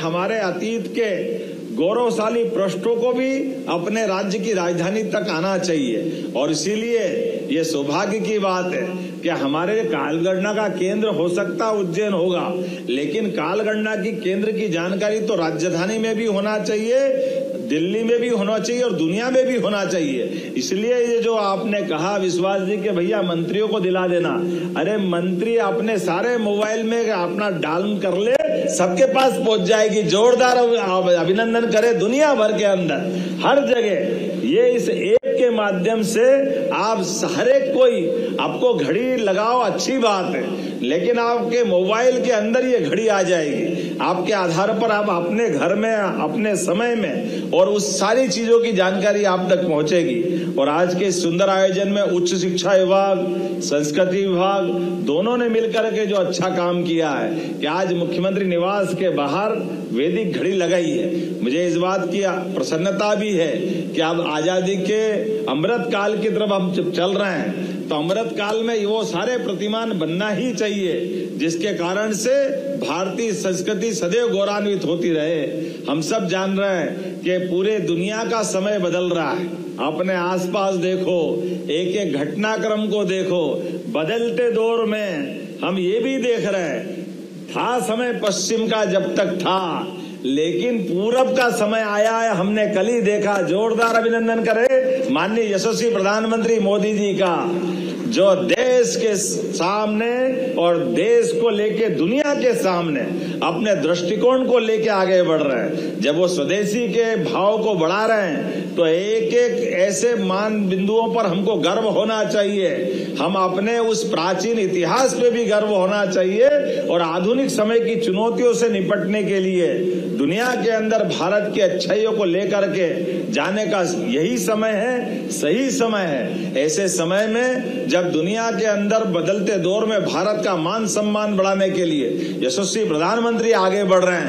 हमारे अतीत के गौरवशाली पृष्ठों को भी अपने राज्य की राजधानी तक आना चाहिए और इसीलिए ये सौभाग्य की बात है कि हमारे कालगणना का केंद्र हो सकता उज्जैन होगा, लेकिन कालगणना की केंद्र की जानकारी तो राजधानी में भी होना चाहिए, दिल्ली में भी होना चाहिए और दुनिया में भी होना चाहिए। इसलिए ये जो आपने कहा विश्वास जी के भैया मंत्रियों को दिला देना, अरे मंत्री अपने सारे मोबाइल में अपना डाउन कर ले, सबके पास पहुंच जाएगी। जोरदार अभिनंदन करे दुनिया भर के अंदर हर जगह। ये इस ऐप के माध्यम से आप हर एक कोई आपको घड़ी लगाओ, अच्छी बात है, लेकिन आपके मोबाइल के अंदर ये घड़ी आ जाएगी। आपके आधार पर आप अपने घर में अपने समय में और उस सारी चीजों की जानकारी आप तक पहुंचेगी। और आज के सुंदर आयोजन में उच्च शिक्षा विभाग, संस्कृति विभाग दोनों ने मिलकर के जो अच्छा काम किया है कि आज मुख्यमंत्री निवास के बाहर वैदिक घड़ी लगाई है। मुझे इस बात की प्रसन्नता भी है कि अब आजादी के अमृत काल की तरफ हम चल रहे हैं, तो अमृत काल में वो सारे प्रतिमान बनना ही चाहिए जिसके कारण से भारतीय संस्कृति सदैव गौरवान्वित होती रहे। हम सब जान रहे हैं कि पूरे दुनिया का समय बदल रहा है। अपने आसपास देखो, एक एक घटनाक्रम को देखो। बदलते दौर में हम ये भी देख रहे हैं, था समय पश्चिम का जब तक था, लेकिन पूरब का समय आया है, हमने कल ही देखा। जोरदार अभिनंदन करें माननीय यशस्वी प्रधानमंत्री मोदी जी का, जो देश के सामने और देश को लेके दुनिया के सामने अपने दृष्टिकोण को लेके आगे बढ़ रहे हैं। जब वो स्वदेशी के भाव को बढ़ा रहे हैं तो एक एक ऐसे मान बिंदुओं पर हमको गर्व होना चाहिए। हम अपने उस प्राचीन इतिहास पे भी गर्व होना चाहिए और आधुनिक समय की चुनौतियों से निपटने के लिए दुनिया के अंदर भारत की अच्छाइयों को लेकर के जाने का यही समय है, सही समय है। ऐसे समय में जब दुनिया के अंदर बदलते दौर में भारत का मान सम्मान बढ़ाने के लिए यशस्वी प्रधानमंत्री आगे बढ़ रहे हैं।